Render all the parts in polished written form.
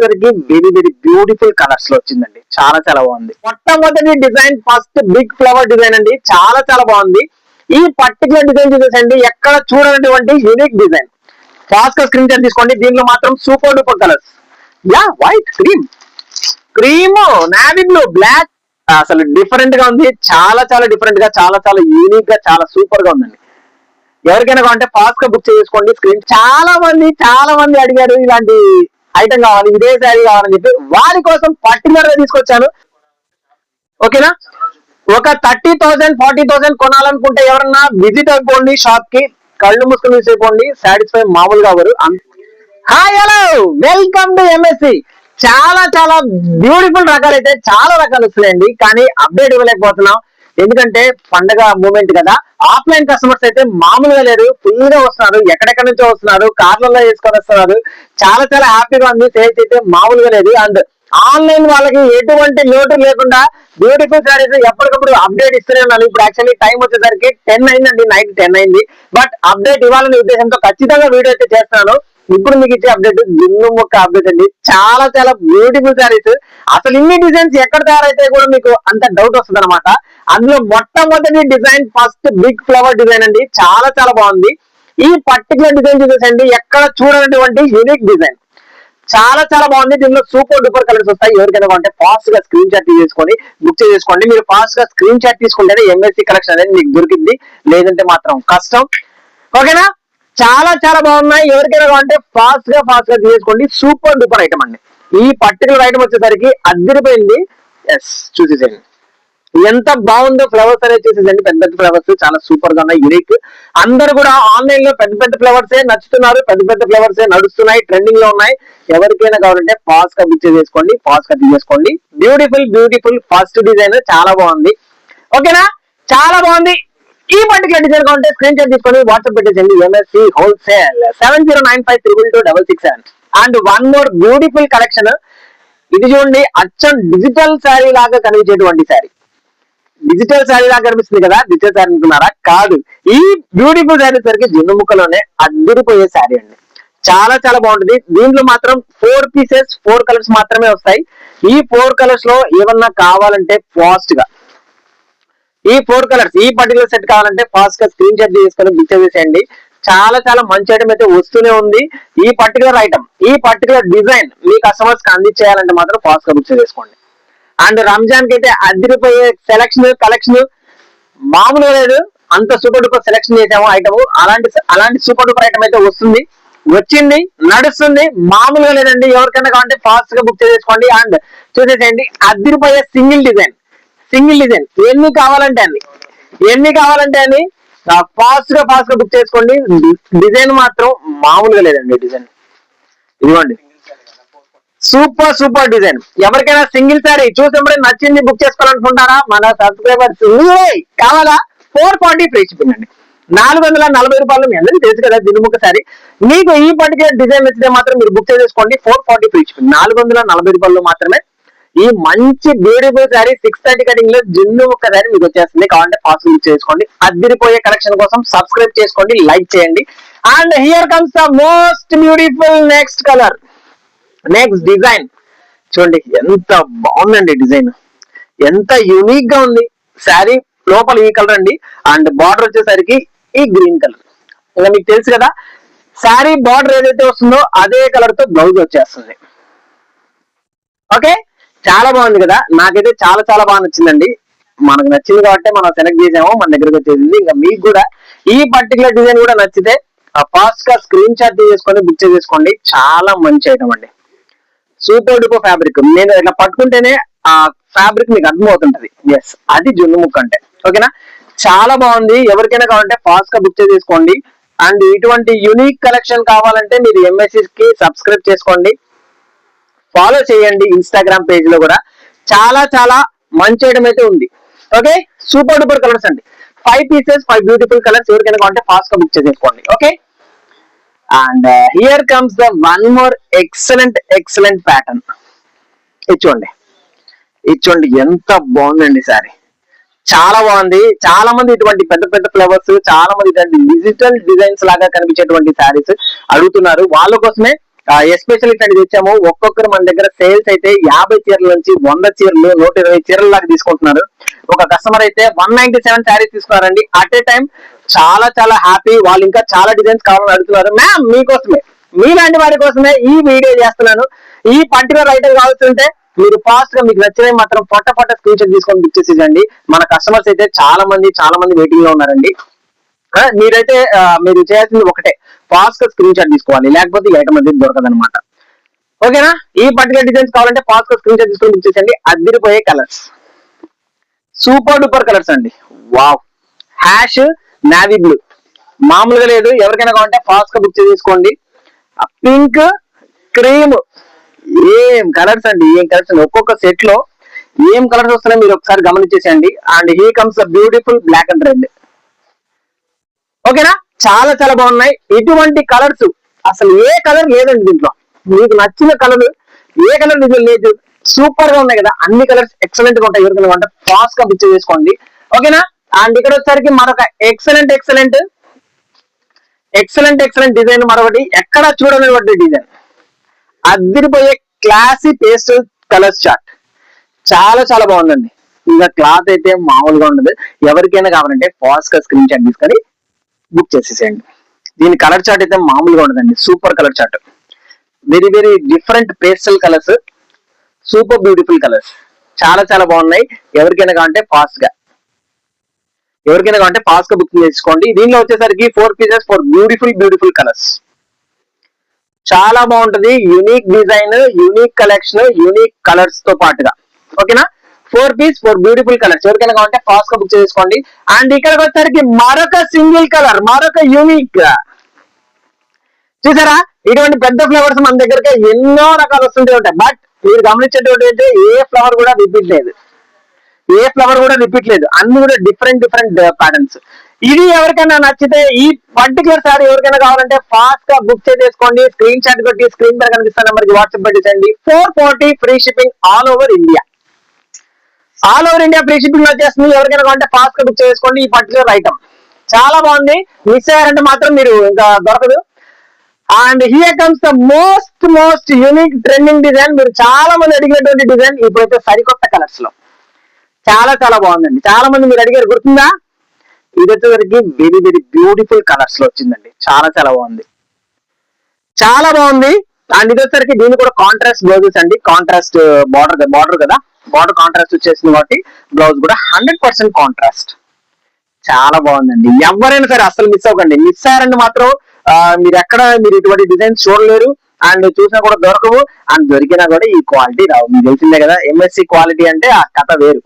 Very very beautiful colours లో వచ్చిందండి. చాలా చాలా బాగుంది. మొట్టమొదటి design first big flower design అండి. చాలా చాలా బాగుంది. ఈ పర్టికులర్ డిజైన్ చూసేసండి, ఎక్కడ చూడనటువంటి యూనిక్ డిజైన్. ఫాస్ట్ గా స్క్రీన్ షాట్ తీసుకోండి. దీనిలో మాత్రం super duper colours. Yeah, white, cream, navy blue, black. అసలు డిఫరెంట్ గా ఉంది. చాలా చాలా డిఫరెంట్ గా, చాలా చాలా యూనిక్ గా, చాలా సూపర్ గా ఉందండి. ఎవరికైనా కావాలంటే ఫాస్ట్ గా బుక్ చేసుకోండి. స్క్రీన్ చాలా మంది అడిగారు ఇలాంటి ఐటమ్ కావాలి, ఇదే శారీ కావాలని చెప్పి, వారి కోసం పర్టికులర్ గా తీసుకొచ్చాను. ఓకేనా? ఒక 30,000 40,000 కొనాలనుకుంటే ఎవరన్నా విజిట్ అయిపోండి షాప్ కి. కళ్ళు మూసుకుని తీసేపోండి, సాటిస్ఫై మామూలుగా అవ్వరు. Hi, hello, welcome to MSc. చాలా చాలా బ్యూటిఫుల్ రకాలు అయితే చాలా రకాలు వస్తున్నాయండి, కానీ అప్డేట్ ఇవ్వలేకపోతున్నాం. ఎందుకంటే పండగ మూమెంట్ కదా. ఆఫ్లైన్ కస్టమర్స్ అయితే మామూలుగా లేరు, ఫుల్ గా వస్తున్నారు. ఎక్కడెక్కడి నుంచో వస్తున్నారు, కార్లలో వేసుకొని వస్తున్నారు. చాలా చాలా హ్యాపీగా ఉంది. సేల్స్ అయితే మామూలుగా లేదు. అండ్ ఆన్లైన్ వాళ్ళకి ఎటువంటి లోటు లేకుండా బ్యూటిఫుల్ సారీస్ ఎప్పటికప్పుడు అప్డేట్ ఇస్తూనే ఉన్నాను. ఇప్పుడు యాక్చువల్లీ టైం వచ్చేసరికి 10 అయిందండి, నైట్ 10 అయింది. బట్ అప్డేట్ ఇవ్వాలనే ఉద్దేశంతో ఖచ్చితంగా వీడియో అయితే చేస్తున్నాను. ఇప్పుడు మీకు ఇచ్చే అప్డేట్ దున్ను ముక్క అప్డేట్ అండి. చాలా చాలా బ్యూటిఫుల్ సారీస్. అసలు ఇన్ని డిజైన్స్ ఎక్కడ తయారైతే కూడా మీకు అంత డౌట్ వస్తుంది అనమాట. అందులో మొట్టమొదటి design first big flower design అండి. చాలా చాలా బాగుంది. ఈ పర్టికులర్ డిజైన్ చూసేసండి, ఎక్కడ చూడనటువంటి యూనిక్ డిజైన్. చాలా చాలా బాగుంది. దీనిలో సూపర్ డూపర్ కలర్స్ వస్తాయి. ఎవరికైనా అంటే ఫాస్ట్ గా స్క్రీన్ షాట్ తీసుకొని బుక్ చేసుకోండి. మీరు ఫాస్ట్ గా స్క్రీన్ షాట్ తీసుకుంటేనే ఎంఎస్సి కలెక్షన్ అనేది మీకు దొరికింది, లేదంటే మాత్రం కష్టం. ఓకేనా? చాలా చాలా బాగున్నాయి. ఎవరికైనా అంటే ఫాస్ట్ గా తీసుకోండి. సూపర్ డూపర్ ఐటమ్ అండి. ఈ పర్టికులర్ ఐటమ్ వచ్చేసరికి అదిరిపోయింది. ఎస్, చూసేసేయండి ఎంత బాగుందో. ఫ్లవర్స్ అనేది చూసేసండి, పెద్ద పెద్ద ఫ్లవర్స్ చాలా సూపర్ గా ఉన్నాయి, యూనిక్. అందరు కూడా ఆన్లైన్ లో పెద్ద పెద్ద ఫ్లవర్స్ నచ్చుతున్నారు, పెద్ద పెద్ద ఫ్లవర్స్ నడుస్తున్నాయి, ట్రెండింగ్ లో ఉన్నాయి. ఎవరికైనా కావాలంటే ఫాస్ట్ గా బుక్ చేసుకోండి, ఫాస్ట్ గా తీసుకోండి. బ్యూటిఫుల్ ఫస్ట్ డిజైన్ చాలా బాగుంది. ఓకేనా? చాలా బాగుంది. ఈ పర్టికులర్ డిజైన్ కావాలంటే స్క్రీన్ షాట్ తీసుకొని వాట్సాప్ పెట్టేసండి. MSC wholesale 7095326667. And one more beautiful collection. ఇది చూడండి, అచ్చం డిజిటల్ శారీ లాగా కనిపించేటువంటి శారీ. డిజిటల్ శారీ లాగా కనిపిస్తుంది కదా, డిజిటల్ శారీ అనుకున్నారా? కాదు. ఈ బ్యూటిఫుల్ శారీ సరికి జున్ను ముక్కలోనే అద్దరిపోయే శారీ అండి. చాలా చాలా బాగుంటుంది. దీంట్లో మాత్రం 4 పీసెస్ 4 కలర్స్ మాత్రమే వస్తాయి. ఈ 4 కలర్స్ లో ఏమన్నా కావాలంటే ఫాస్ట్ గా ఈ 4 కలర్స్, ఈ పర్టికులర్ సెట్ కావాలంటే ఫాస్ట్ గా స్క్రీన్ షాట్ చేసుకొని బుక్ చేసేయండి. చాలా చాలా మంచి ఐటమ్ అయితే వస్తూనే ఉంది. ఈ పర్టికులర్ ఐటమ్, ఈ పర్టికులర్ డిజైన్ మీ కస్టమర్స్ కి అందించేయాలంటే మాత్రం ఫాస్ట్ గా బుక్ చేసుకోండి. అండ్ రంజాన్ కి అయితే అదిరిపోయే కలెక్షన్ మామూలుగా లేదు. అంత సూపర్ డూపర్ సెలెక్షన్ చేసాము ఐటమ్. అలాంటి సూపర్ డూపర్ ఐటమ్ అయితే వచ్చింది, నడుస్తుంది. మామూలుగా లేదండి. ఎవరికైనా కావాలంటే ఫాస్ట్ గా బుక్ చేసుకోండి. అండ్ చూసేసేయండి, అదిరిపోయే సింగిల్ డిజైన్. ఎన్ని కావాలంటే అన్ని ఫాస్ట్ గా బుక్ చేసుకోండి. డిజైన్ మాత్రం మామూలుగా లేదండి. డిజైన్ ఇదిగోండి, సూపర్ డిజైన్. ఎవరికైనా సింగిల్ సారీ చూసినప్పుడే నచ్చింది బుక్ చేసుకోవాలనుకుంటారా? మన సబ్స్క్రైబర్స్ కావాలా? 440 ఫ్రీ షిప్పింగ్ అండి. 440 రూపాయలు. మీ అందరికీ తెలుసు కదా దినుముక్క సారీ. మీకు ఈ పర్టికులర్ డిజైన్ నచ్చితే మాత్రం మీరు బుక్ చేసుకోండి. 440 ఫ్రీ షిప్పింగ్. 440 రూపాయలు మాత్రమే. ఈ మంచి బ్యూటిఫుల్ సారీ 630 కటింగ్ లో జిన్ను ముక్క సారీ మీకు వచ్చేస్తుంది. కావాలంటే ఫాస్ట్ బుక్ చేసుకోండి. అదిరిపోయే కలెక్షన్ కోసం సబ్స్క్రైబ్ చేసుకోండి, లైక్ చేయండి. And here comes the most beautiful next colour, next design. చూడండి ఎంత బాగుందండి డిజైన్, ఎంత యూనిక్ గా ఉంది. శారీ లోపల ఈ కలర్ అండి. అండ్ బార్డర్ వచ్చేసరికి ఈ గ్రీన్ కలర్. ఇంకా మీకు తెలుసు కదా, శారీ బార్డర్ ఏదైతే వస్తుందో అదే కలర్ తో బ్లౌజ్ వచ్చేస్తుంది. ఓకే, చాలా బాగుంది కదా. నాకైతే చాలా చాలా బాగా నచ్చిందండి. మనకు నచ్చింది కాబట్టి మనం సెలెక్ట్ చేసాము, మన దగ్గరకు వచ్చేసింది. ఇంకా మీకు కూడా ఈ పర్టికులర్ డిజైన్ కూడా నచ్చితే ఫాస్ట్ గా స్క్రీన్ షాట్ చేసుకొని బుక్ చేసుకోండి. చాలా మంచి ఐటమ్ అండి. Super duper fabric. నేను ఇట్లా పట్టుకుంటేనే ఆ ఫ్యాబ్రిక్ మీకు అర్థమవుతుంటది. ఎస్, అది జున్ను ముక్క అంటే. ఓకేనా? చాలా బాగుంది. ఎవరికైనా కావాలంటే ఫాస్ట్ గా బుక్ చేసుకోండి. అండ్ ఇటువంటి యూనిక్ కలెక్షన్ కావాలంటే మీరు ఎంఎస్సి కి సబ్స్క్రైబ్ చేసుకోండి, ఫాలో చేయండి. ఇన్స్టాగ్రామ్ పేజ్ లో కూడా చాలా చాలా మంచి ఐటమ్ అయితే ఉంది. ఓకే, సూపర్ డూపర్ కలర్స్ అండి. 5 పీసెస్ 5 బ్యూటిఫుల్ కలర్స్. ఎవరికైనా కావాలంటే ఫాస్ట్ గా బుక్ చేసుకోండి. Okay, and here comes the one more excellent pattern. ఇచ్చోండి ఎంత బాగుందండి సారీ. చాలా బాగుంది. చాలా మంది ఇటువంటి పెద్ద పెద్ద ఫ్లవర్స్, చాలా మంది ఇటువంటి డిజిటల్ డిజైన్స్ లాగా కనిపించేటువంటి శారీస్ అడుగుతున్నారు. వాళ్ళ కోసమే ఎస్పెషల్ ఇట్లాంటి తెచ్చాము. ఒక్కొక్కరు మన దగ్గర సేల్స్ అయితే 50 చీరల నుంచి 100 చీరలు 120 చీరల దాకా తీసుకుంటున్నారు. ఒక కస్టమర్ అయితే 197 శారీస్ తీసుకున్నారండి అట్ ఏ టైం. చాలా చాలా హ్యాపీ. వాళ్ళు ఇంకా చాలా డిజైన్స్ కావాలని అడుగుతున్నారు. మ్యామ్ మీకోసమే, మీలాంటి వారి కోసమే ఈ వీడియో చేస్తున్నాను. ఈ పర్టికులర్ ఐటమ్ కావాల్సింటే మీరు ఫాస్ట్ గా మీకు నచ్చినవి మాత్రం ఫట స్క్రీన్ షాట్ తీసుకొని బుక్ చేసేయండి. మన కస్టమర్స్ అయితే చాలా మంది వెయిటింగ్ లో ఉన్నారండి. మీరైతే మీరు చేయాల్సింది ఒకటే, ఫాస్ట్ గా స్క్రీన్ షాట్ తీసుకోవాలి, లేకపోతే ఈ ఐటమ్ అనేది దొరకదు అనమాట. ఓకేనా? ఈ పర్టికులర్ డిజైన్స్ కావాలంటే ఫాస్ట్ గా స్క్రీన్ షాట్ తీసుకొని బుక్ చేసేయండి. అదిరిపోయే కలర్స్, సూపర్ డూపర్ కలర్స్ అండి. వావ్, హ్యాష్ నావీ బ్లూ మామూలుగా లేదు. ఎవరికైనా కావాలంటే ఫాస్ట్ గా బుక్ చేసుకోండి. పింక్, క్రీమ్, ఏం కలర్స్ అండి, ఏం కలర్స్ అండి. ఒక్కొక్క సెట్ లో ఏం కలర్స్ వస్తున్నాయో మీరు ఒకసారి గమనించేసేయండి. And here comes beautiful black and red. ఓకేనా? చాలా చాలా బాగున్నాయి. ఇటువంటి కలర్స్ అసలు ఏ కలర్ లేదండి దీంట్లో. మీకు నచ్చిన కలర్ ఏ కలర్ దీంట్లో లేదు. సూపర్ గా ఉన్నాయి కదా, అన్ని కలర్స్ ఎక్సలెంట్ గా ఉంటాయి. ఎవరికైనా అంటే ఫాస్ట్ గా బుక్ చేసుకోండి. ఓకేనా? అండ్ ఇక్కడ వచ్చేసరికి మరొక ఎక్సలెంట్ డిజైన్, మరొకటి ఎక్కడ చూడలేనటువంటి డిజైన్, అదిరిపోయే క్లాసీ పేస్టల్ కలర్స్ చార్ట్. చాలా చాలా బాగుందండి. ఇంకా క్లాత్ అయితే మామూలుగా ఉండదు. ఎవరికైనా కావాలంటే ఫాస్ట్ గా స్క్రీన్ షాట్ తీసుకొని బుక్ చేసేసేయండి. దీని కలర్ చార్ట్ అయితే మామూలుగా ఉండదండి. Super colour chart, very different pastel colours, super beautiful colours, చాలా చాలా బాగున్నాయి. ఎవరికైనా కావాలంటే ఫాస్ట్ గా బుక్ చేసుకోండి. దీనిలో వచ్చేసరికి 4 పీసెస్, 4 బ్యూటిఫుల్ కలర్స్. చాలా బాగుంటది. Unique design, unique collection, unique colours తో పాటుగా. ఓకేనా? 4 పీస్, 4 బ్యూటిఫుల్ కలర్స్. ఎవరికైనా కావాలంటే ఫాస్ట్ గా బుక్ చేసుకోండి. అండ్ ఇక్కడికి వచ్చేసరికి మరొక సింగిల్ కలర్, మరొక యూనిక్. చూసారా? ఇటువంటి పెద్ద ఫ్లవర్స్ మన దగ్గరకే ఎన్నో రకాలు వస్తుంటే ఉంటాయి. బట్ మీరు గమనించేటువంటి అంటే ఏ ఫ్లవర్ కూడా రిపీట్ లేదు. అన్ని కూడా డిఫరెంట్ ప్యాటర్న్స్. ఇది ఎవరికైనా నచ్చితే ఈ పర్టికులర్ సారీ ఎవరికైనా కావాలంటే ఫాస్ట్ గా బుక్ చేసుకోండి. స్క్రీన్ షాట్ కొట్టి స్క్రీన్ పైన కనిపిస్తున్న నెంబర్కి వాట్సాప్ పెట్టేసండి. 440 free shipping all over India free shipping వచ్చేస్తుంది. ఎవరికైనా కావాలంటే ఫాస్ట్ గా బుక్ చేసుకోండి. ఈ పర్టికులర్ ఐటమ్ చాలా బాగుంది. మిస్ అయ్యారంటే మాత్రం మీరు ఇంకా దొరకదు. And here comes the most unique trending design. మీరు చాలా మంది అడిగినటువంటి డిజైన్ ఇప్పుడైతే సరికొత్త కలర్స్ లో చాలా చాలా బాగుందండి. చాలా మంది మీరు అడిగారు, గుర్తుందా? ఇది వచ్చేసరికి వెరీ బ్యూటిఫుల్ కలర్స్ లో వచ్చిందండి. చాలా చాలా బాగుంది. అండ్ ఇది వచ్చేసరికి దీన్ని కూడా కాంట్రాస్ట్ బ్లౌజెస్ అండి. కాంట్రాస్ట్ బార్డర్ కదా, బార్డర్ కాంట్రాస్ట్ వచ్చేసింది కాబట్టి బ్లౌజ్ కూడా 100% కాంట్రాస్ట్. చాలా బాగుందండి. ఎవరైనా సరే అసలు మిస్ అవ్వకండి. మిస్ అయ్యారంటే మాత్రం మీరు ఇటువంటి డిజైన్స్ చూడలేరు. అండ్ చూసినా కూడా దొరకవు. అండ్ దొరికినా కూడా ఈ క్వాలిటీ రావు. మీకు తెలిసిందే కదా, MSC క్వాలిటీ అంటే ఆ కథ వేరు.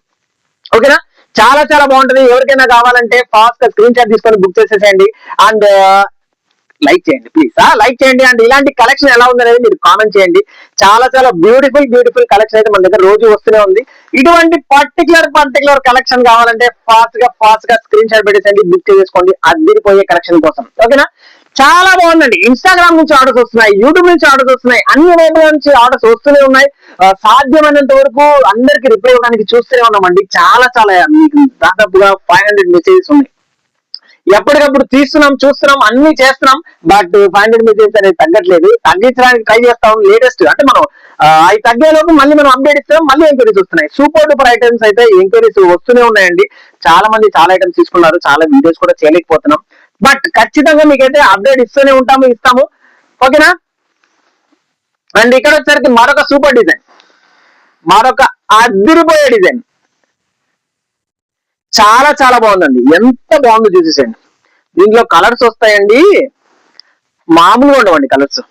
ఓకేనా? చాలా చాలా బాగుంటది. ఎవరికైనా కావాలంటే ఫాస్ట్ గా స్క్రీన్ షాట్ తీసుకొని బుక్ చేసేసేయండి. అండ్ లైక్ చేయండి ప్లీజ్, లైక్ చేయండి. అండ్ ఇలాంటి కలెక్షన్ ఎలా ఉందనేది మీరు కామెంట్ చేయండి. చాలా చాలా బ్యూటిఫుల్ కలెక్షన్ అయితే మన దగ్గర రోజు వస్తూనే ఉంది. ఇటువంటి పర్టికులర్ కలెక్షన్ కావాలంటే ఫాస్ట్ గా స్క్రీన్ షాట్ పెట్టేసండి, బుక్ చేసుకోండి అదిరిపోయే కలెక్షన్ కోసం. ఓకేనా? చాలా బాగుందండి. ఇన్స్టాగ్రామ్ నుంచి ఆర్డర్స్ వస్తున్నాయి, యూట్యూబ్ నుంచి ఆర్డర్స్ వస్తున్నాయి, అన్ని వైపుల నుంచి ఆర్డర్స్ వస్తూనే ఉన్నాయి. సాధ్యమైనంత వరకు అందరికి రిప్లై ఇవ్వడానికి చూస్తూనే ఉన్నామండి. చాలా చాలా మీకు దాదాపుగా 500 మెసేజెస్ ఉన్నాయి. ఎప్పటికప్పుడు చూస్తున్నాం, అన్ని చేస్తున్నాం. బట్ 500 మెసేజెస్ అనేది తగ్గట్లేదు. తగ్గించడానికి ట్రై చేస్తాం. లేటెస్ట్ అంటే మనం అవి తగ్గేలోపు మళ్ళీ మనం అప్డేట్ ఇస్తాం. మళ్ళీ ఎంక్వైరీస్ వస్తున్నాయి. సూపర్ డూపర్ ఐటమ్స్ అయితే ఎంక్వైరీస్ వస్తూనే ఉన్నాయండి. చాలా మంది చాలా ఐటమ్స్ తీసుకున్నారు. చాలా వీడియోస్ కూడా చేయలేకపోతున్నాం. బట్ ఖచ్చితంగా మీకైతే అప్డేట్ ఇస్తాము. ఓకేనా? అండ్ ఇక్కడ వచ్చేసరికి మరొక సూపర్ డిజైన్, మరొక అదిరిపోయే డిజైన్. చాలా చాలా బాగుందండి. ఎంత బాగుందో చూసేసండి. దీంట్లో కలర్స్ వస్తాయండి, మామూలుగా ఉండవండి కలర్స్.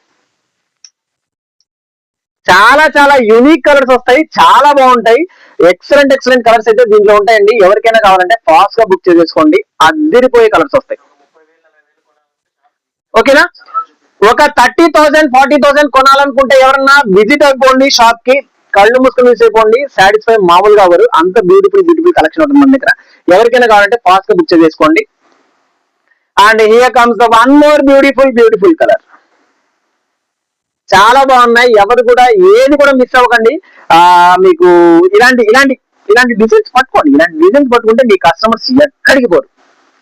చాలా చాలా యూనిక్ కలర్స్ వస్తాయి. చాలా బాగుంటాయి. ఎక్సలెంట్ కలర్స్ అయితే దీంట్లో ఉంటాయండి. ఎవరికైనా కావాలంటే ఫాస్ట్ గా బుక్ చేసుకోండి. అదిరిపోయే కలర్స్ వస్తాయి. ఓకేనా? ఒక 30,000 40,000 కొనాలనుకుంటే ఎవరన్నా విజిట్ అయిపోండి షాప్ కి. కళ్ళు మూసుకొని అయిపోండి. సాటిస్ఫై మామూలుగా అవ్వరు. అంత బ్యూటిఫుల్ కలెక్షన్ ఉంటుంది మన దగ్గర. ఎవరికైనా కావాలంటే ఫాస్ట్ గా బుక్ చేసుకోండి. And here comes the one more beautiful colour. చాలా బాగున్నాయి. ఎవరు కూడా ఏది కూడా మిస్ అవ్వకండి. మీకు ఇలాంటి డిజైన్స్ పట్టుకోండి. ఇలాంటి డిజైన్స్ పట్టుకుంటే మీ కస్టమర్స్ ఎక్కడికి పోరు.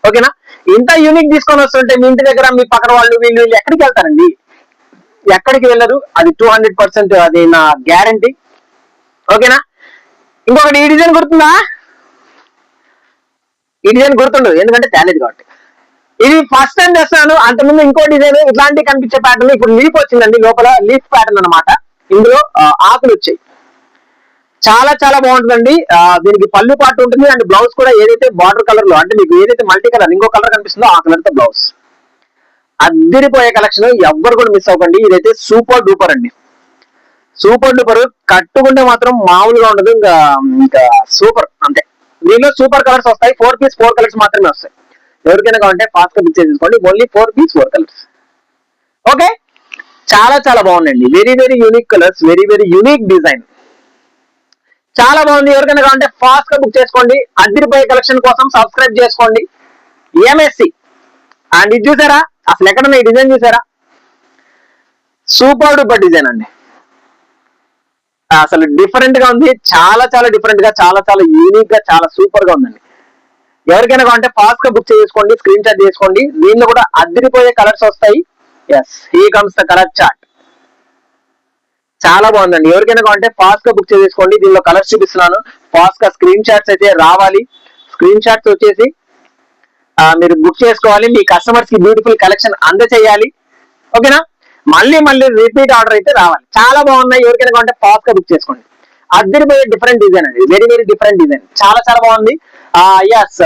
ఓకేనా? ఇంత యూనిక్ తీసుకొని వస్తుంటే మీ ఇంటి దగ్గర మీ పక్కన వీళ్ళు ఎక్కడికి వెళ్తారండి? ఎక్కడికి వెళ్ళదు, అది 200% అది నా గ్యారంటీ. ఓకేనా? ఇంకొకటి ఈ డిజైన్ గుర్తుందా? ఈ డిజైన్ గుర్తుండదు ఎందుకంటే తేలేదు కాబట్టి. ఇది ఫస్ట్ టైం చేస్తున్నాను. అంతకుముందు ఇంకో డిజైన్ ఇట్లాంటి కనిపించే ప్యాటర్న్, ఇప్పుడు లీఫ్ వచ్చిందండి, లోపల లీఫ్ ప్యాటర్న్ అనమాట. ఇందులో ఆకులు వచ్చాయి. చాలా చాలా బాగుంటుందండి. దీనికి పళ్ళు పాటు ఉంటుంది అండ్ బ్లౌజ్ కూడా ఏదైతే బార్డర్ కలర్ లో, అంటే మీకు ఏదైతే మల్టీ కలర్ ఇంకో కలర్ కనిపిస్తుందో ఆ కలర్ తో బ్లౌజ్. అద్దిరిపోయే కలెక్షన్, ఎవ్వరు కూడా మిస్ అవ్వకండి. ఇదైతే సూపర్ డూపర్ అండి, సూపర్ డూపర్. కట్టుకుంటే మాత్రం మామూలుగా ఉండదు, ఇంకా సూపర్ అంతే. దీనిలో సూపర్ కలర్స్ వస్తాయి. 4 పీస్ 4 కలర్స్ మాత్రమే వస్తాయి. ఎవరికైనా కావాలంటే ఫాస్ట్ గా బుక్ చేసుకోండి. Only 4 piece 4 colours. ఓకే, చాలా చాలా బాగుందండి. Very very unique colours, very very unique design, చాలా బాగుంది. ఎవరికైనా కావాలంటే ఫాస్ట్ గా బుక్ చేసుకోండి. అదిరిపోయే కలెక్షన్ కోసం సబ్స్క్రైబ్ చేసుకోండి ఎంఎస్సి. అండ్ ఇది చూసారా, అసలు ఎక్కడన్నా ఈ డిజైన్ చూసారా? సూపర్ డూపర్ డిజైన్ అండి, అసలు డిఫరెంట్ గా ఉంది. చాలా చాలా డిఫరెంట్ గా, చాలా చాలా యూనిక్ గా, చాలా సూపర్ గా ఉందండి. ఎవరికైనా కావాలంటే ఫాస్ట్ గా బుక్ చేసుకోండి, స్క్రీన్ షాట్ చేసుకోండి. దీనిలో కూడా అదిరిపోయే కలర్స్ వస్తాయి. Yes, he comes the colour chart. చాలా బాగుందండి. ఎవరికైనా కావాలంటే ఫాస్ట్ గా బుక్ చేసుకోండి. దీనిలో కలర్స్ చూపిస్తున్నాను. ఫాస్ట్ గా స్క్రీన్ షాట్స్ అయితే రావాలి. స్క్రీన్ షాట్స్ వచ్చేసి మీరు బుక్ చేసుకోవాలి. మీ కస్టమర్స్ కి బ్యూటిఫుల్ కలెక్షన్ అందచేయాలి. ఓకేనా? మళ్ళీ మళ్ళీ రిపీట్ ఆర్డర్ అయితే రావాలి. చాలా బాగున్నాయి. ఎవరికైనా కావాలంటే ఫాస్ట్ గా బుక్ చేసుకోండి. అదిరిపోయే డిఫరెంట్ డిజైన్ అండి, వెరీ వెరీ డిఫరెంట్ డిజైన్, చాలా చాలా బాగుంది. Yes,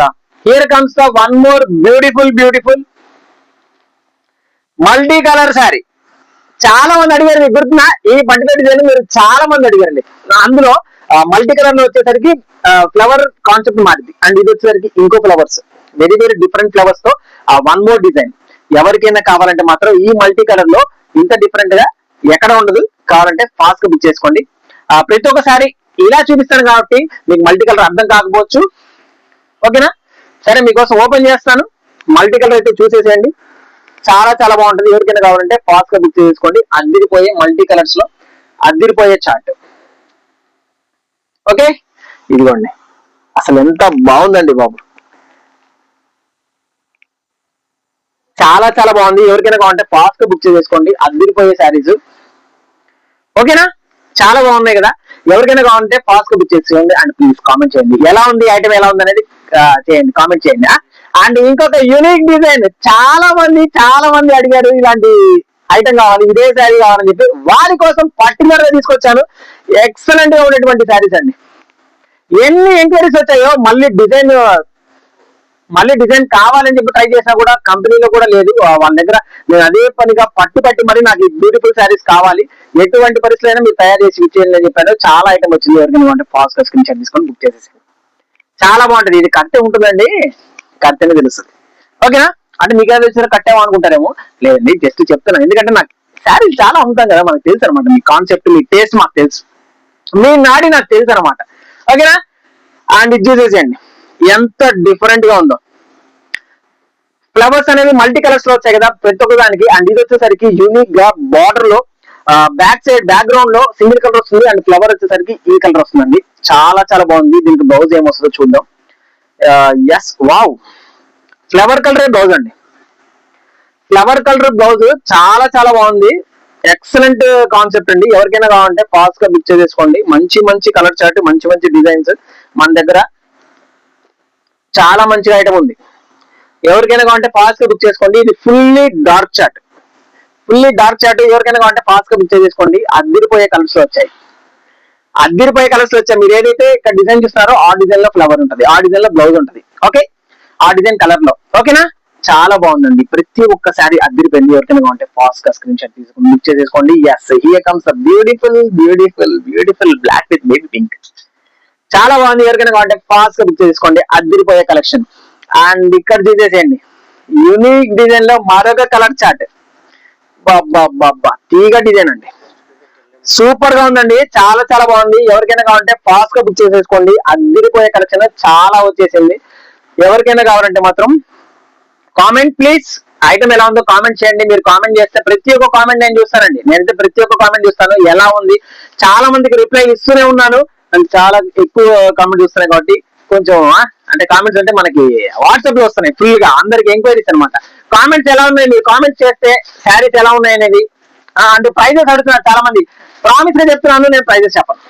here comes the one more beautiful beautiful multi colour sari. చాలా మంది అడిగారు, మీకు గుర్తున్నా? ఈ పర్టికులర్ డిజైన్ మీరు చాలా మంది అడిగారండి. అందులో మల్టీ కలర్ లో వచ్చేసరికి ఫ్లవర్ కాన్సెప్ట్ మారింది. అండ్ ఇది వచ్చేసరికి ఇంకో flowers, very very different flowers తో వన్ మోర్ డిజైన్. ఎవరికైనా కావాలంటే మాత్రం ఈ మల్టీ కలర్ లో ఇంత డిఫరెంట్ గా ఎక్కడ ఉండదు. కావాలంటే ఫాస్ట్ గా బుక్ చేసుకోండి. ప్రతి ఒక్కసారి ఇలా చూపిస్తాను కాబట్టి మీకు మల్టీ కలర్ అర్థం కాకపోవచ్చు. ఓకేనా? సరే, మీకోసం ఓపెన్ చేస్తాను. మల్టీ కలర్ అయితే చూసేసేయండి. చాలా చాలా బాగుంటుంది. ఎవరికైనా కావాలంటే ఫాస్ట్ గా బుక్ చేసుకోండి. అద్దిరిపోయే మల్టీ కలర్స్ లో అద్దిరిపోయే చార్ట్. ఓకే, ఇదిగోండి, అసలు ఎంత బాగుందండి బాబు, చాలా చాలా బాగుంది. ఎవరికైనా కావాలంటే ఫాస్ట్ గా బుక్ చేసుకోండి. అద్దిరిపోయే శారీస్. ఓకేనా? చాలా బాగున్నాయి కదా. ఎవరికైనా కావాలంటే ఫాస్ట్ గా బుక్ చేసుకోండి. అండ్ ప్లీజ్ కామెంట్ చేయండి, ఎలా ఉంది ఐటమ్, ఎలా ఉంది అనేది చేయండి, కామెంట్ చేయండి. అండ్ ఇంకొక యూనిక్ డిజైన్, చాలా మంది అడిగారు ఇలాంటి ఐటమ్ కావాలి, ఇదే శారీ కావాలని చెప్పి, వారి కోసం పర్టికులర్ గా తీసుకొచ్చాను. ఎక్సలెంట్ గా ఉన్నటువంటి శారీస్ అండి. ఎన్ని ఎంక్వైరీస్ వచ్చాయో, మళ్ళీ డిజైన్ కావాలని చెప్పి ట్రై చేసినా కూడా కంపెనీలో కూడా లేదు. వాళ్ళ దగ్గర నేను అదే పనిగా పట్టి మరి నాకు బ్యూటిఫుల్ శారీస్ కావాలి, ఎటువంటి పరిస్థితులు అయినా మీరు తయారు చేసి ఇచ్చేయండి అని చెప్పాను. చాలా ఐటమ్ వచ్చింది. ఎవరికైనా ఫాస్ట్ గా స్క్రీన్ షాట్ తీసుకొని బుక్ చేసేసి. చాలా బాగుంటది. ఇది కట్టే ఉంటుందండి, కట్టెనే తెలుస్తుంది. ఓకేనా? అంటే మీకు ఏదో వచ్చినా కట్టేమో అనుకుంటారేమో, లేదండి, జస్ట్ చెప్తున్నాను. ఎందుకంటే నాకు శారీస్ చాలా అమ్ముతాం కదా, మనకు తెలుసు అనమాట. మీ కాన్సెప్ట్, మీ టేస్ట్ మాకు తెలుసు, మీ నాడి నాకు తెలుసు అనమాట. ఓకేనా? అండ్ ఇది చూసేసేయండి ఎంత డిఫరెంట్ గా ఉందో. ఫ్లవర్స్ అనేవి మల్టీ కలర్స్ లో వచ్చాయి కదా ప్రతి ఒక్క దానికి. అండ్ ఇది వచ్చేసరికి యూనిక్ గా బార్డర్ లో బ్యాక్ సైడ్ బ్యాక్గ్రౌండ్ లో సింగిల్ కలర్ వస్తుంది. అండ్ ఫ్లవర్ వచ్చేసరికి ఈ కలర్ వస్తుందండి. చాలా చాలా బాగుంది. దీనికి బ్లౌజ్ ఏమొస్తుందో చూద్దాం. Yes, wow, flower colour blouse అండి. ఫ్లవర్ కలర్ బ్లౌజ్ చాలా చాలా బాగుంది. ఎక్సలెంట్ కాన్సెప్ట్ అండి. ఎవరికైనా కావాలంటే ఫాస్ట్ గా బుక్ చేసుకోండి. మంచి మంచి కలర్ చార్ట్, మంచి మంచి డిజైన్స్ మన దగ్గర చాలా మంచిగా ఐటమ్ ఉంది. ఎవరికైనా కావాలంటే ఫాస్ట్ గా బుక్ చేసుకోండి. ఇది ఫుల్లీ డార్క్ చార్ట్, ఎవరికైనా కావాలంటే ఫాస్ట్ గా బుక్ చేసుకోండి. అద్దిరిపోయే కలర్స్ లో వచ్చాయి. మీరు ఏదైతే ఇక్కడ డిజైన్ చూస్తున్నారో ఆ డిజైన్ లో ఫ్లవర్ ఉంటుంది, ఆ డిజైన్ లో బ్లౌజ్ ఉంటుంది. ఓకే, ఆ డిజైన్ కలర్ లో. ఓకేనా? చాలా బాగుందండి. ప్రతి ఒక్కసారి అద్దిరిపోయింది. ఎవరికైనా కావాలంటే ఫాస్ట్ గా స్క్రీన్ షాట్ తీసుకుని బుక్ చేసుకోండి. Yes, here comes the beautiful beautiful beautiful black with baby pink. చాలా బాగుంది. ఎవరికైనా కావాలంటే ఫాస్ట్ గా బుక్ చేసుకోండి. అద్దిరిపోయే కలెక్షన్. అండ్ ఇక్కడ చూసేసేయండి యూనిక్ డిజైన్ లో మరొక కలర్ చార్ట్. తీగ డిజైన్ అండి, సూపర్ గా ఉందండి. చాలా చాలా బాగుంది. ఎవరికైనా కావాలంటే ఫాస్ట్ గా బుక్ చేసేసుకోండి. అద్దిరిపోయే కలెక్షన్ చాలా వచ్చేసింది. ఎవరికైనా కావాలంటే మాత్రం కామెంట్ ప్లీజ్, ఐటమ్ ఎలా ఉందో కామెంట్ చేయండి. మీరు కామెంట్ చేస్తే ప్రతి ఒక్క కామెంట్ నేను చూస్తానండి. నేనైతే ప్రతి ఒక్క కామెంట్ చూస్తాను, ఎలా ఉంది. చాలా మందికి రిప్లై ఇస్తూనే ఉన్నాను. అండ్ చాలా ఎక్కువ కామెంట్ చూస్తున్నాయి కాబట్టి కొంచెం, అంటే కామెంట్స్ అంటే మనకి వాట్సాప్ లో వస్తున్నాయి ఫుల్ గా, అందరికి ఎంక్వైరీస్ అనమాట. కామెంట్స్ ఎలా ఉన్నాయి, మీరు కామెంట్స్ చేస్తే శారీస్ ఎలా ఉన్నాయి అనేది అంటే ప్రైజెస్ అడుగుతున్నారు చాలా మంది. ప్రామిస్ గా చెప్తున్నాను, నేను ప్రైజెస్ చెప్పను.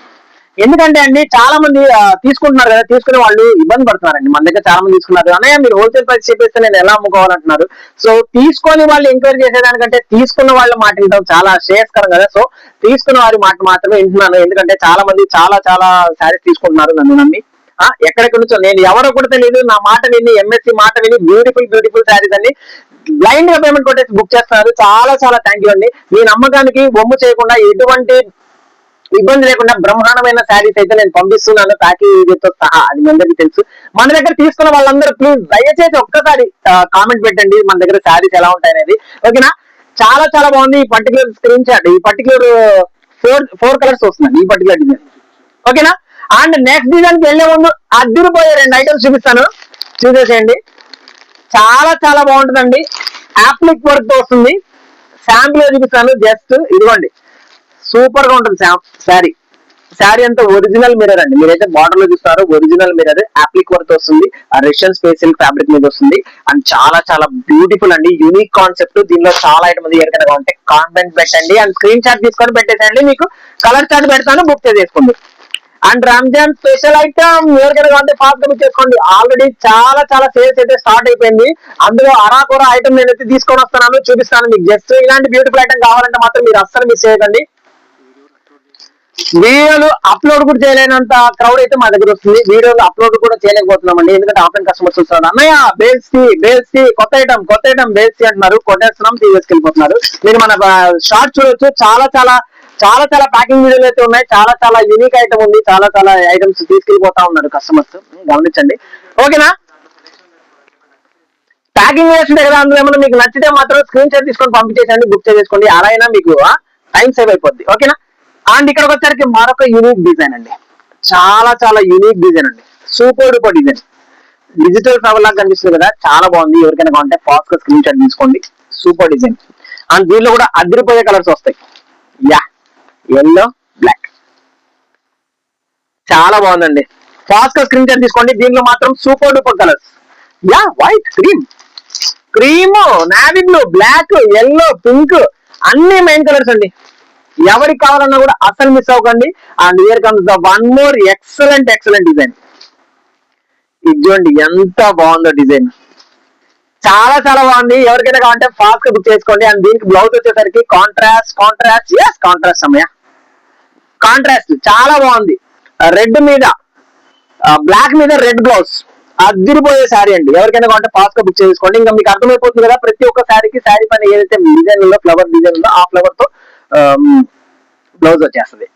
ఎందుకంటే అండి చాలా మంది తీసుకుంటున్నారు కదా, తీసుకునే వాళ్ళు ఇబ్బంది పడుతున్నారండి. మన దగ్గర చాలా మంది తీసుకున్నారు, అన్నయ్య మీరు హోల్సేల్ ప్రైస్ చెప్పేస్తే నేను ఎలా అమ్ముకోవాలంటున్నారు. సో తీసుకొని వాళ్ళు ఎంక్వైరీ చేసేదానికంటే తీసుకున్న వాళ్ళ మాట వింటాం చాలా శ్రేయస్కరం కదా. సో తీసుకున్న వారి మాట మాత్రమే వింటున్నాను, ఎందుకంటే చాలా మంది చాలా చాలా శారీస్ తీసుకుంటున్నారు నన్ను నమ్మి. ఎక్కడెక్కడి నుంచో, నేను ఎవరో కూడా తెలియదు, నా మాట విని ఎంఎస్సి మాట విని బ్యూటిఫుల్ బ్యూటిఫుల్ శారీస్ అన్ని బ్లైండ్ గా పేమెంట్ కొట్టేసి బుక్ చేస్తున్నారు. చాలా చాలా థ్యాంక్ యూ అండి. మీ నమ్మకానికి బొమ్ము చేయకుండా, ఎటువంటి ఇబ్బంది లేకుండా బ్రహ్మాండమైన శారీస్ అయితే నేను పంపిస్తున్నాను, ప్యాకేజీతో సహా. అది మీ అందరికీ తెలుసు. మన దగ్గర తీసుకున్న వాళ్ళందరూ ప్లీజ్ దయచేసి ఒక్కసారి కామెంట్ పెట్టండి మన దగ్గర శారీస్ ఎలా ఉంటాయి అనేది, ఓకేనా. చాలా చాలా బాగుంది ఈ పర్టికులర్ స్క్రీన్ షాట్. ఈ పర్టికులర్ ఫోర్ కలర్స్ వస్తుందండి ఈ పర్టికులర్ డిజైన్, ఓకేనా. అండ్ నెక్స్ట్ డిజైన్ కి వెళ్లే ముందు అదిరిపోయే 2 ఐటమ్స్ చూపిస్తాను, చూసేసేయండి. చాలా చాలా బాగుంటుందండి. యాప్లిక్ వర్క్ తో వస్తుంది. శాంపుల్ చూపిస్తాను జస్ట్, ఇదిగోండి. సూపర్ గా ఉంటుంది శారీ. శారీ అంతా ఒరిజినల్ మిర్రర్ అండి. మీరైతే బార్డర్ లో చూస్తారు, ఒరిజినల్ మిర్రర్ యాప్లిక్ వర్క్ వస్తుంది. రష్యన్ స్పేస్ సిల్క్ ఫ్యాబ్రిక్ మీద వస్తుంది. అండ్ చాలా చాలా బ్యూటిఫుల్ అండి, యూనిక్ కాన్సెప్ట్. దీనిలో చాలా ఐటమ్ ఉంది. ఎవరికైనా ఉంటే కామెంట్ పెట్టండి అండ్ స్క్రీన్ షాట్ తీసుకొని పెట్టేసండి. మీకు కలర్ చార్ట్ పెడతాను, బుక్ చేసేసుకోండి. అండ్ రంజాన్ స్పెషల్ ఐటమ్ ఎవరికైనా అంటే ఫాస్ట్ గా బుక్ చేసుకోండి. ఆల్రెడీ చాలా చాలా సేల్స్ అయితే స్టార్ట్ అయిపోయింది. అందులో అరాకొర ఐటమ్ నేనైతే తీసుకొని వస్తున్నాను, చూపిస్తాను మీకు. జస్ట్ ఇలాంటి బ్యూటిఫుల్ ఐటమ్ కావాలంటే మాత్రం మీరు అస్సలు మిస్ చేయకండి. వీడియోలు అప్లోడ్ కూడా చేయలేనంత క్రౌడ్ అయితే మా దగ్గర వస్తుంది. వీడియోలు అప్లోడ్ కూడా చేయలేకపోతున్నామండి, ఎందుకంటే ఆఫ్లైన్ కస్టమర్స్ వస్తున్నారు. అన్నయ్య బేల్స్ కొత్త ఐటమ్ బేల్స్ అంటున్నారు, కొట్టేస్తున్నాం, తీసుకెళ్ళిపోతున్నారు. మీరు మన షార్ట్ చూడొచ్చు. చాలా చాలా చాలా చాలా ప్యాకింగ్ వీడియోలు అయితే ఉన్నాయి. చాలా చాలా యూనిక్ ఐటమ్ ఉంది. చాలా చాలా ఐటమ్స్ తీసుకెళ్ళిపోతా ఉన్నారు కస్టమర్స్, గమనించండి, ఓకేనా. ప్యాకింగ్ వేస్తుంటే కదా, అందులో ఏమన్నా మీకు నచ్చితే మాత్రం స్క్రీన్ షాట్ తీసుకొని పంపించేసండి, బుక్ చేసుకోండి. అలా అయినా మీకు టైం సేవ్ అయిపోద్ది, ఓకేనా. అండ్ ఇక్కడికి వచ్చరికి మరొక యూనిక్ డిజైన్ అండి. చాలా చాలా యూనిక్ డిజైన్ అండి, super duper design. Digital flower లాగా కనిపిస్తుంది కదా, చాలా బాగుంది. ఎవరికైనా కావాలంటే ఫాస్ట్ గా స్క్రీన్ షాట్ తీసుకోండి. Super design. అండ్ దీనిలో కూడా అదిరిపోయే కలర్స్ వస్తాయి. యా, ఎల్లో, బ్లాక్, చాలా బాగుందండి. ఫాస్ట్ గా స్క్రీన్ షాట్ తీసుకోండి. దీనిలో మాత్రం super duper colours. Yeah, white, cream, navy blue, black, yellow, pink, అన్ని మెయిన్ కలర్స్ అండి. ఎవరికి కావాలన్నా కూడా అసలు మిస్ అవ్వకండి. And here comes the one more excellent design. ఇది చూడండి ఎంత బాగుందో డిజైన్, చాలా చాలా బాగుంది. ఎవరికైనా కావాలంటే ఫాస్ట్ గా బుక్ చేసుకోండి. అండ్ దీనికి బ్లౌజ్ వచ్చేసరికి కాంట్రాస్ట్ సమయ కాంట్రాస్ట్ చాలా బాగుంది. రెడ్ మీద బ్లాక్ మీద రెడ్ బ్లౌజ్, అదిరిపోయే శారీ అండి. ఎవరికైనా కావాలంటే ఫాస్ట్ గా బుక్ చేసుకోండి. ఇంకా మీకు అర్థమైపోతుంది కదా, ప్రతి ఒక్క శారీకి శారీ పైన ఏదైతే డిజైన్ ఉందో, ఫ్లవర్ డిజైన్ ఉందో, ఆ ఫ్లవర్ తో బ్లౌజ్ వచ్చేస్తుంది,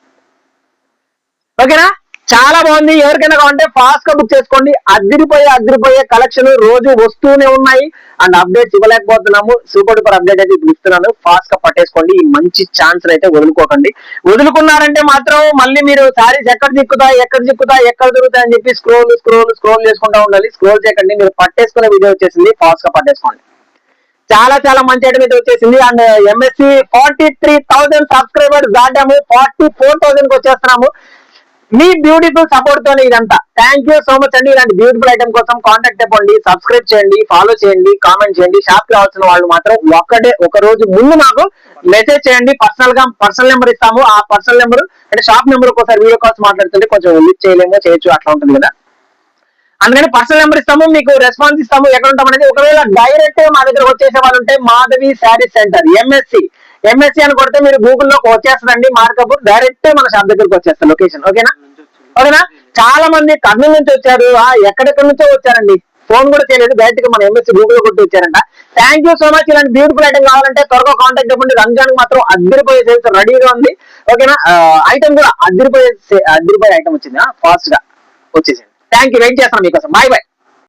ఓకేనా. చాలా బాగుంది. ఎవరికైనా కావాలంటే ఫాస్ట్ గా బుక్ చేసుకోండి. అదిరిపోయే కలెక్షన్ రోజు వస్తూనే ఉన్నాయి. అండ్ అప్డేట్స్ ఇవ్వలేకపోతున్నాము. సూపర్ డూపర్ అప్డేట్ అయితే ఇప్పుడు ఇస్తున్నాను, ఫాస్ట్ గా పట్టేసుకోండి. ఈ మంచి ఛాన్స్ అయితే వదులుకోకండి. వదులుకున్నారంటే మాత్రం మళ్ళీ మీరు శారీస్ ఎక్కడ చిక్కుతాయి ఎక్కడ దొరుకుతాయి అని చెప్పి స్క్రోల్ చేసుకుంటా ఉండాలి. స్క్రోల్ చేయకండి, మీరు పట్టేసుకునే వీడియో వచ్చేసింది, ఫాస్ట్ గా పట్టేసుకోండి. చాలా చాలా మంచి ఐటమ్ అయితే వచ్చేసింది. అండ్ ఎంఎస్సి 43,000 సబ్స్క్రైబర్స్ దాటాము, 44,000 కి వచ్చేస్తున్నాము. మీ బ్యూటిఫుల్ సపోర్ట్ తోనే ఇదంతా. థ్యాంక్ యూ సో మచ్ అండి. ఇలాంటి బ్యూటిఫుల్ ఐటమ్ కోసం కాంటాక్ట్ అయిపోండి, సబ్స్క్రైబ్ చేయండి, ఫాలో చేయండి, కామెంట్ చేయండి. షాప్ రావాల్సిన వాళ్ళు మాత్రం ఒక రోజు ముందు నాకు మెసేజ్ చేయండి. పర్సనల్ నెంబర్ ఇస్తాము. ఆ పర్సనల్ నెంబర్ అంటే షాప్ నెంబర్ ఒకసారి వీడియో కాల్స్ మాట్లాడుతుంటే కొంచెం లిఫ్ట్ చేయలేమో చేయొచ్చు, అట్లా ఉంటుంది కదా. అందుకని పర్సనల్ నెంబర్ ఇస్తాము, మీకు రెస్పాన్స్ ఇస్తాము. ఎక్కడ ఉంటాం అనేది, ఒకవేళ డైరెక్ట్ మా దగ్గర వచ్చేసే వాళ్ళు ఉంటే మాధవి శారీ సెంటర్ ఎంఎస్సి అని కొడితే మీరు గూగుల్లోకి వచ్చేస్తుందండి. మార్కపూర్ డైరెక్ట్ మన షాప్ దగ్గరకు వచ్చేస్తారు లొకేషన్, ఓకేనా. చాలా మంది కర్నూలు నుంచి వచ్చారు, ఎక్కడెక్కడి నుంచో వచ్చారండి. ఫోన్ కూడా చేయలేదు, డైరెక్ట్ గా మన ఎంఎస్సి గూగుల్ కొట్టి వచ్చారంట. Thank you so much. ఇలాంటి బ్యూటిఫుల్ ఐటమ్ కావాలంటే త్వరగా కాంటాక్ట్ అవ్వండి. రంజాన్ మాత్రం అదిరిపోయే సేల్స్ రెడీగా ఉంది, ఓకేనా. ఐటమ్ కూడా అదిరిపోయే ఐటమ్ వచ్చింది, ఫాస్ట్ గా వచ్చేసింది. థ్యాంక్ యూ, వెయిట్ చేస్తాను మీకోసం. బాయ్.